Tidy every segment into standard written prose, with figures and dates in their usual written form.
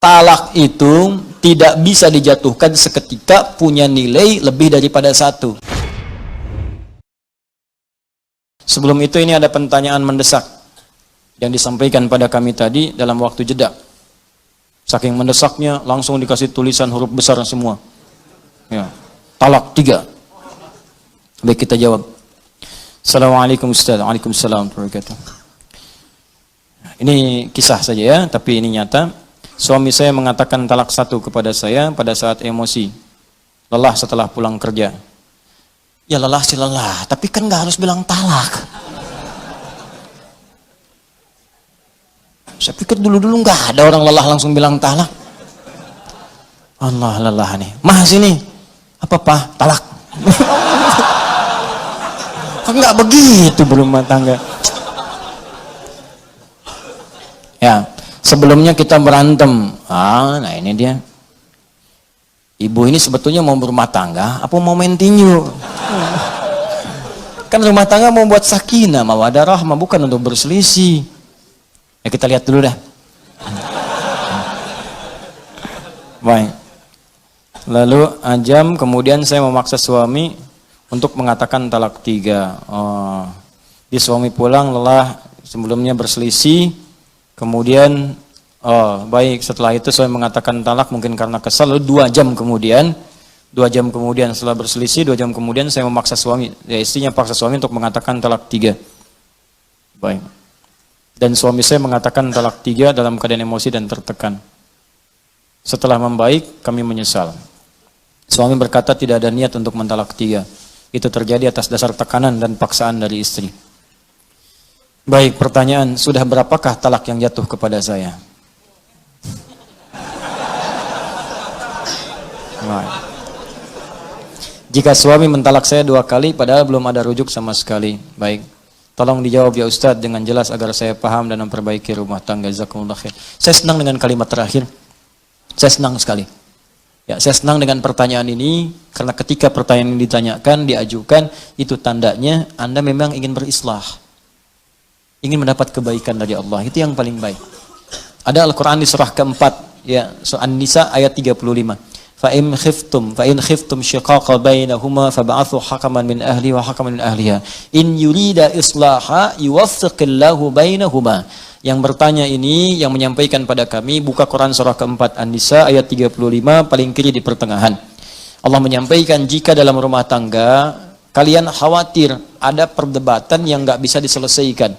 talak itu tidak bisa dijatuhkan seketika, punya nilai lebih daripada satu. Sebelum itu ini ada pertanyaan mendesak yang disampaikan pada kami tadi dalam waktu jeda. Saking mendesaknya langsung dikasih tulisan huruf besar semua. Ya, talak 3. Baik, kita jawab. Assalamualaikum Ustaz. Waalaikumsalam warahmatullahi wabarakatuh. Ini kisah saja ya, tapi ini nyata. Suami saya mengatakan talak 1 kepada saya pada saat emosi, lelah setelah pulang kerja. Ya lelah sih lelah, tapi kan nggak harus bilang talak. Saya pikir dulu-dulu nggak ada orang lelah langsung bilang talak. Allah, lelah nih. Mah sini. Apa Pak? Talak. Kan nggak begitu berumah tangga. Ya, sebelumnya kita berantem. Nah ini dia. Ibu ini sebetulnya mau berumah tangga, apa mau main tinju? Kan rumah tangga mau buat sakinah, mawaddah rahmah, bukan untuk berselisih. Ya kita lihat dulu dah. Baik. Lalu ajam, kemudian saya memaksa suami untuk mengatakan talak 3. Di suami pulang lelah, sebelumnya berselisih. Kemudian baik, setelah itu saya mengatakan talak mungkin karena kesal. Lalu 2 jam kemudian setelah berselisih, 2 jam kemudian saya memaksa suami, ya istrinya paksa suami untuk mengatakan talak 3. Baik. Dan suami saya mengatakan talak 3 dalam keadaan emosi dan tertekan. Setelah membaik, kami menyesal. Suami berkata tidak ada niat untuk mentalak 3. Itu terjadi atas dasar tekanan dan paksaan dari istri. Baik, pertanyaan, sudah berapakah talak yang jatuh kepada saya? Baik. Jika suami mentalak saya 2 kali padahal belum ada rujuk sama sekali. Baik. Tolong dijawab ya Ustadz dengan jelas agar saya paham dan memperbaiki rumah tangga. Jazakumullah khair. Saya senang dengan kalimat terakhir. Saya senang sekali. Ya, saya senang dengan pertanyaan ini karena ketika pertanyaan ini ditanyakan, diajukan, itu tandanya Anda memang ingin berislah. Ingin mendapat kebaikan dari Allah. Itu yang paling baik. Ada Al-Qur'an di surah keempat, ya, surah An-Nisa ayat 35. Fa in khiftum shiqaqa bainahuma fab'athu hakaman min ahli wa hakaman min ahliha in yurida islaha yuwaffiqillahu bainahuma. Yang bertanya ini yang menyampaikan pada kami, buka Quran surah keempat An-Nisa ayat 35 paling kiri di pertengahan. Allah menyampaikan jika dalam rumah tangga kalian khawatir ada perdebatan yang nggak bisa diselesaikan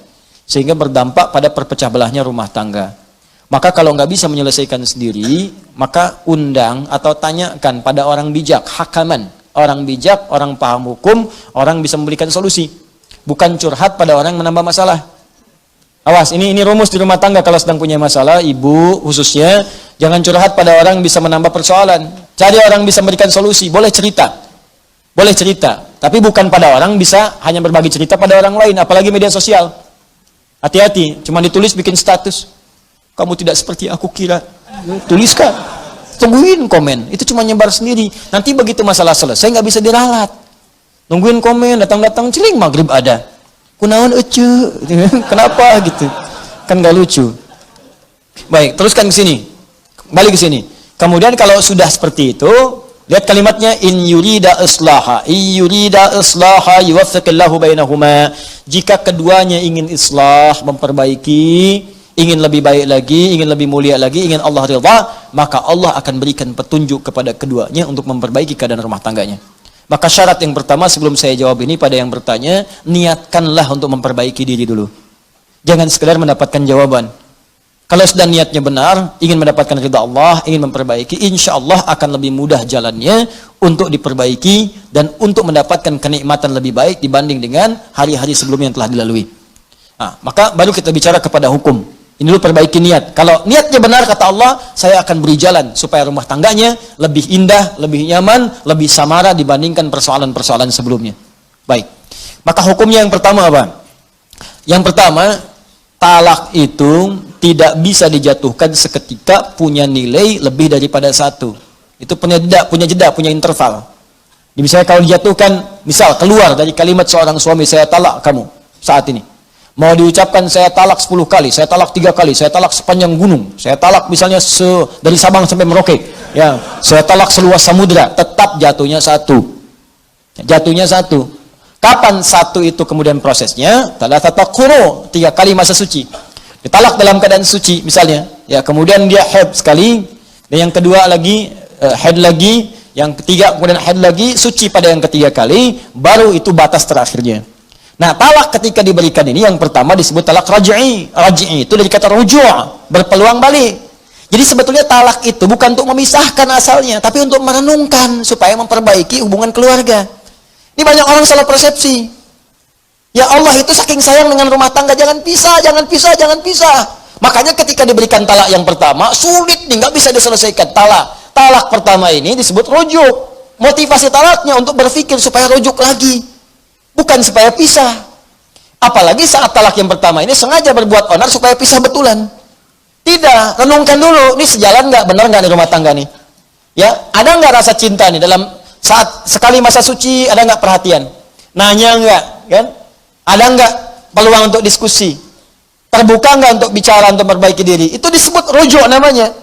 sehingga berdampak pada perpecah belahnya rumah tangga. Maka kalau nggak bisa menyelesaikan sendiri, maka undang atau tanyakan pada orang bijak, hakaman. Orang bijak, orang paham hukum, orang bisa memberikan solusi. Bukan curhat pada orang menambah masalah. Awas, ini rumus di rumah tangga kalau sedang punya masalah, ibu khususnya, jangan curhat pada orang bisa menambah persoalan. Cari orang bisa memberikan solusi, boleh cerita. Boleh cerita, tapi bukan pada orang bisa hanya berbagi cerita pada orang lain, apalagi media sosial. Hati-hati, cuma ditulis bikin status. Kamu tidak seperti aku kira. Tuliskan. Tungguin komen. Itu cuma nyebar sendiri. Nanti begitu masalah selesai nggak bisa diralat. Nungguin komen, datang-datang celing maghrib ada. Kunaon ece. Kenapa gitu? Kan nggak lucu. Baik, teruskan ke sini. Balik ke sini. Kemudian kalau sudah seperti itu, lihat kalimatnya in yurida islaha. In yurida islaha yuwaffiqillahu bainahuma. Jika keduanya ingin islah, memperbaiki, ingin lebih baik lagi, ingin lebih mulia lagi, ingin Allah ridha, maka Allah akan berikan petunjuk kepada keduanya untuk memperbaiki keadaan rumah tangganya. Maka syarat yang pertama sebelum saya jawab ini pada yang bertanya, niatkanlah untuk memperbaiki diri dulu. Jangan sekedar mendapatkan jawaban. Kalau sudah niatnya benar, ingin mendapatkan ridha Allah, ingin memperbaiki, insya Allah akan lebih mudah jalannya untuk diperbaiki dan untuk mendapatkan kenikmatan lebih baik dibanding dengan hari-hari sebelumnya yang telah dilalui. Nah, maka baru kita bicara kepada hukum. Ini dulu perbaiki niat. Kalau niatnya benar kata Allah, saya akan beri jalan supaya rumah tangganya lebih indah, lebih nyaman, lebih samara dibandingkan persoalan-persoalan sebelumnya. Baik. Maka hukumnya yang pertama apa? Yang pertama, talak itu tidak bisa dijatuhkan seketika, punya nilai lebih daripada 1. Itu punya jeda, punya interval. Misalnya kalau dijatuhkan, misal keluar dari kalimat seorang suami, saya talak kamu saat ini. Mau diucapkan saya talak 10 kali, saya talak 3 kali, saya talak sepanjang gunung, saya talak misalnya dari Sabang sampai Merauke, ya, saya talak seluas samudra, tetap jatuhnya satu. Jatuhnya satu. Kapan satu itu kemudian prosesnya? Thalatha quru, 3 kali masa suci. Ditalak dalam keadaan suci misalnya, ya, kemudian dia haid sekali, dan yang kedua lagi haid lagi, yang ketiga kemudian haid lagi, suci pada yang ketiga kali, baru itu batas terakhirnya. Nah, talak ketika diberikan ini yang pertama disebut talak raj'i. Raj'i itu dari kata ruju', berpeluang balik. Jadi sebetulnya talak itu bukan untuk memisahkan asalnya, tapi untuk merenungkan supaya memperbaiki hubungan keluarga. Ini banyak orang salah persepsi. Ya Allah itu saking sayang dengan rumah tangga, jangan pisah, jangan pisah, jangan pisah. Makanya ketika diberikan talak yang pertama, sulit nih, nggak bisa diselesaikan. Talak pertama ini disebut rujuk. Motivasi talaknya untuk berpikir supaya rujuk lagi. Bukan supaya pisah. Apalagi saat talak yang pertama ini sengaja berbuat onar supaya pisah betulan. Tidak, renungkan dulu, ini sejalan nggak, benar nggak di rumah tangga nih? Ya, ada nggak rasa cinta nih dalam saat sekali masa suci, ada nggak perhatian? Nanya nggak, kan? Ada nggak peluang untuk diskusi? Terbuka nggak untuk bicara, untuk memperbaiki diri? Itu disebut rujuk namanya.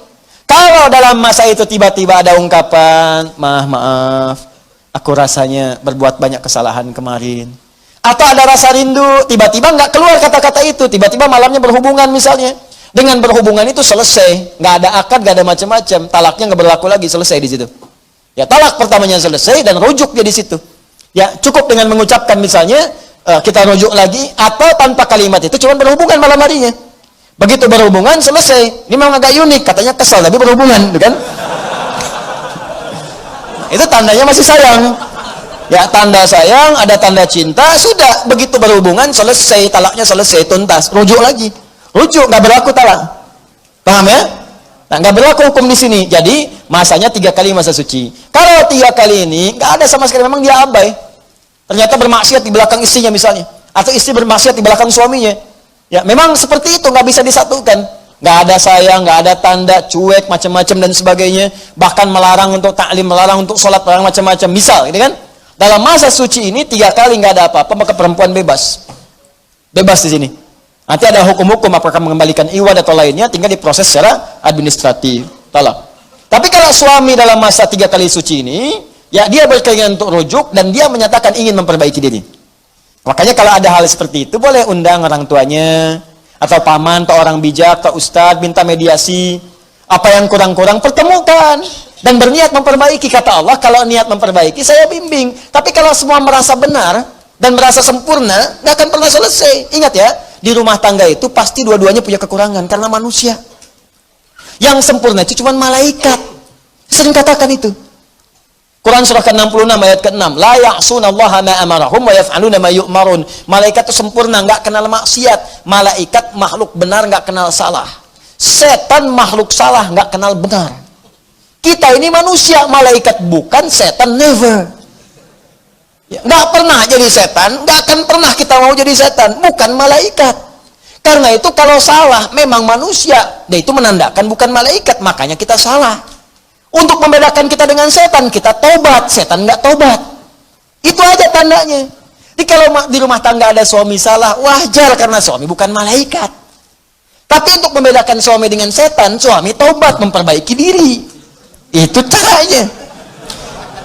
Kalau dalam masa itu tiba-tiba ada ungkapan, maaf, aku rasanya berbuat banyak kesalahan kemarin. Atau ada rasa rindu, tiba-tiba nggak keluar kata-kata itu, tiba-tiba malamnya berhubungan misalnya. Dengan berhubungan itu selesai, nggak ada akad, nggak ada macam-macam, talaknya nggak berlaku lagi, selesai di situ. Ya, talak pertamanya selesai dan rujuk dia di situ. Ya, cukup dengan mengucapkan misalnya kita rujuk lagi, atau tanpa kalimat itu cuma berhubungan malam harinya. Begitu berhubungan selesai. Ini memang agak unik, katanya kesal tapi berhubungan, kan? Itu tandanya masih sayang. Ya, tanda sayang, ada tanda cinta, sudah. Begitu berhubungan, selesai, talaknya selesai, tuntas. Rujuk lagi. Rujuk, nggak berlaku talak. Paham ya? Nah, nggak berlaku hukum di sini. Jadi, masanya 3 kali masa suci. Kalau 3 kali ini, nggak ada sama sekali, memang dia abai. Ternyata bermaksiat di belakang istrinya misalnya. Atau istri bermaksiat di belakang suaminya. Ya, memang seperti itu, nggak bisa disatukan. Nggak ada sayang, nggak ada tanda, cuek, macam-macam dan sebagainya. Bahkan melarang untuk taklim, melarang untuk sholat, melarang macam-macam. Misal, gitu kan? Dalam masa suci ini 3 kali nggak ada apa-apa, maka perempuan bebas. Bebas di sini. Nanti ada hukum-hukum apakah mengembalikan iwad atau lainnya, tinggal diproses secara administratif. Talak. Tapi kalau suami dalam masa 3 kali suci ini, ya dia berkeinginan untuk rujuk dan dia menyatakan ingin memperbaiki diri. Makanya kalau ada hal seperti itu, boleh undang orang tuanya, atau paman, atau orang bijak, atau ustadz, minta mediasi. Apa yang kurang-kurang, pertemukan. Dan berniat memperbaiki. Kata Allah, kalau niat memperbaiki, saya bimbing. Tapi kalau semua merasa benar, dan merasa sempurna, nggak akan pernah selesai. Ingat ya, di rumah tangga itu pasti dua-duanya punya kekurangan, karena manusia. Yang sempurna itu cuma malaikat. Sering katakan itu. Quran surah ke-66 ayat ke-6. La ya'sunallaha ma amarahum wa yaf'aluna ma yu'marun. Malaikat itu sempurna, enggak kenal maksiat. Malaikat makhluk benar, enggak kenal salah. Setan makhluk salah, enggak kenal benar. Kita ini manusia, malaikat bukan, setan never. Ya, enggak pernah jadi setan, enggak akan pernah kita mau jadi setan, bukan malaikat. Karena itu kalau salah memang manusia, dan itu menandakan bukan malaikat, makanya kita salah. Untuk membedakan kita dengan setan, kita tobat, setan nggak tobat. Itu aja tandanya. Jadi kalau di rumah tangga ada suami salah, wajar karena suami bukan malaikat. Tapi untuk membedakan suami dengan setan, suami tobat, memperbaiki diri. Itu caranya.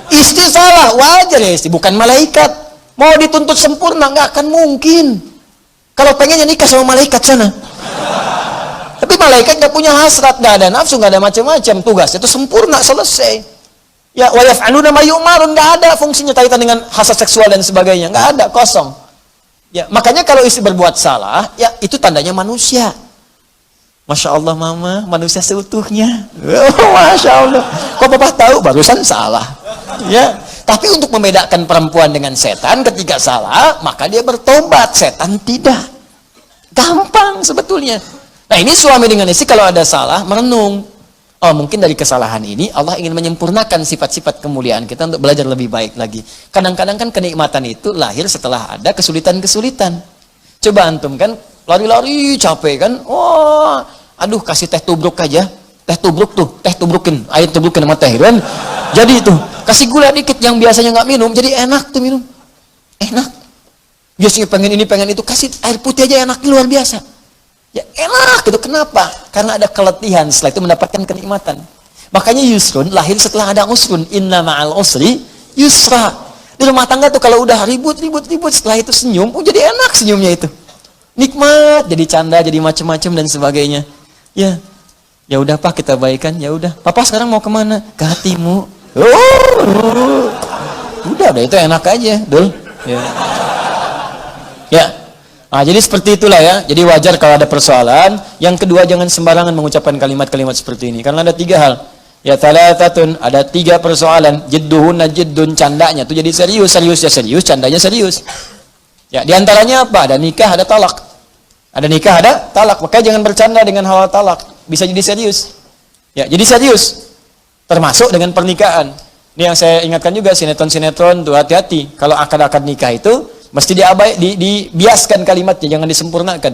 Istri salah, wajar ya istri, bukan malaikat. Mau dituntut sempurna, nggak akan mungkin. Kalau pengennya nikah sama malaikat sana. Tapi malaikat nggak punya hasrat, nggak ada nafsu, nggak ada macam-macam. Tugas itu sempurna, selesai. Ya, wa yaf'aluna ma yu'marun, nggak ada fungsinya kaitan dengan hasrat seksual dan sebagainya, nggak ada, kosong. Ya, makanya kalau istri berbuat salah, ya itu tandanya manusia. Masya Allah mama, manusia seutuhnya. Oh, Masya Allah. Kok papa tahu barusan salah? Ya, tapi untuk membedakan perempuan dengan setan, ketika salah, maka dia bertobat, setan tidak. Gampang sebetulnya. Nah, ini suami dengan istri kalau ada salah, merenung. Oh, mungkin dari kesalahan ini Allah ingin menyempurnakan sifat-sifat kemuliaan kita untuk belajar lebih baik lagi. Kadang-kadang kan kenikmatan itu lahir setelah ada kesulitan-kesulitan. Coba antum kan lari-lari capek kan? Oh, aduh kasih teh tubruk aja. Teh tubruk tuh, teh tubrukin, air tubrukin sama teh kan. Jadi itu, kasih gula dikit yang biasanya nggak minum, jadi enak tuh minum. Enak. Biasanya pengen ini, pengen itu, kasih air putih aja enak, luar biasa. Ya enak gitu. Kenapa? Karena ada keletihan, setelah itu mendapatkan kenikmatan. Makanya yusrun lahir setelah ada usrun. Inna ma'al usri yusra. Di rumah tangga tuh kalau udah ribut, setelah itu senyum, jadi enak senyumnya itu. Nikmat, jadi canda, jadi macam-macam dan sebagainya. Ya, ya udah Pak, kita baikan. Ya udah. Papa sekarang mau kemana? Ke hatimu. Udah itu enak aja, Dul. Ya. Ya. Nah, jadi seperti itulah ya. Jadi wajar kalau ada persoalan. Yang kedua, jangan sembarangan mengucapkan kalimat-kalimat seperti ini. Karena ada 3 hal. Ya thalathatun, ada 3 persoalan. Jidduhunna jiddun, candanya itu jadi serius, seriusnya serius, candanya serius. Ya, diantaranya apa? Ada nikah, ada talak. Ada nikah, ada talak. Makanya jangan bercanda dengan hal talak. Bisa jadi serius. Ya, jadi serius. Termasuk dengan pernikahan. Ini yang saya ingatkan juga, sinetron-sinetron tuh hati-hati. Kalau akad-akad nikah itu mesti dibiaskan kalimatnya, jangan disempurnakan.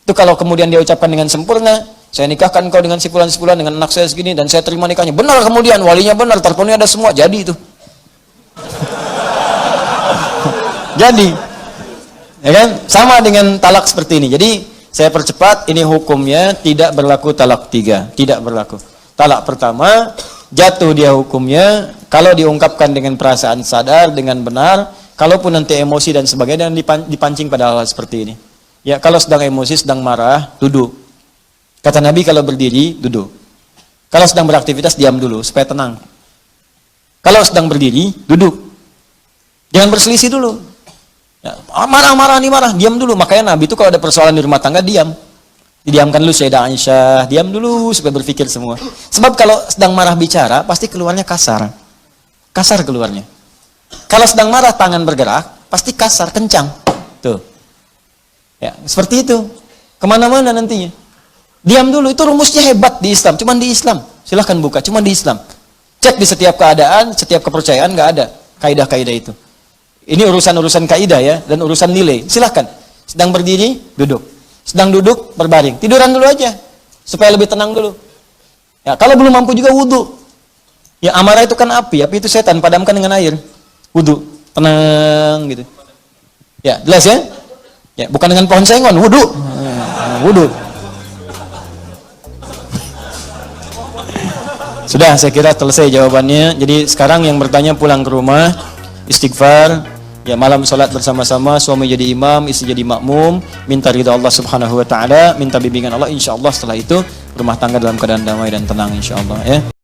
Itu kalau kemudian dia ucapkan dengan sempurna, saya nikahkan kau dengan si fulan dengan anak saya segini dan saya terima nikahnya. Benar, kemudian walinya benar, terpenuhi ada semua, jadi itu. Jadi, ya kan? Sama dengan talak seperti ini. Jadi saya percepat, ini hukumnya tidak berlaku talak 3, tidak berlaku. Talak pertama jatuh dia hukumnya kalau diungkapkan dengan perasaan sadar, dengan benar. Kalaupun nanti emosi dan sebagainya, dan dipancing pada hal seperti ini. Ya, kalau sedang emosi, sedang marah, duduk. Kata Nabi kalau berdiri, duduk. Kalau sedang beraktivitas, diam dulu supaya tenang. Kalau sedang berdiri, duduk. Jangan berselisih dulu. Ya, marah, diam dulu. Makanya Nabi itu kalau ada persoalan di rumah tangga, diam. Didiamkan dulu Sayyidah Aisyah, diam dulu supaya berpikir semua. Sebab kalau sedang marah bicara, pasti keluarnya kasar. Kasar keluarnya. Kalau sedang marah tangan bergerak, pasti kasar, kencang. Tuh. Ya, seperti itu. Kemana-mana nantinya. Diam dulu, itu rumusnya hebat di Islam. Cuman di Islam. Silahkan buka, cuman di Islam. Cek di setiap keadaan, setiap kepercayaan, nggak ada kaidah-kaidah itu. Ini urusan-urusan kaidah ya, dan urusan nilai. Silahkan. Sedang berdiri, duduk. Sedang duduk, berbaring. Tiduran dulu aja. Supaya lebih tenang dulu. Ya, kalau belum mampu juga wudhu. Ya, amarah itu kan api itu setan, padamkan dengan air. Wudhu, tenang gitu. Ya, jelas ya? Ya, bukan dengan pohon sengon, wudhu. Wudhu. Sudah, saya kira selesai jawabannya. Jadi sekarang yang bertanya pulang ke rumah, istighfar. Ya, malam sholat bersama-sama, suami jadi imam, istri jadi makmum, minta ridha Allah Subhanahu wa taala, minta bimbingan Allah, insyaallah setelah itu rumah tangga dalam keadaan damai dan tenang insyaallah ya.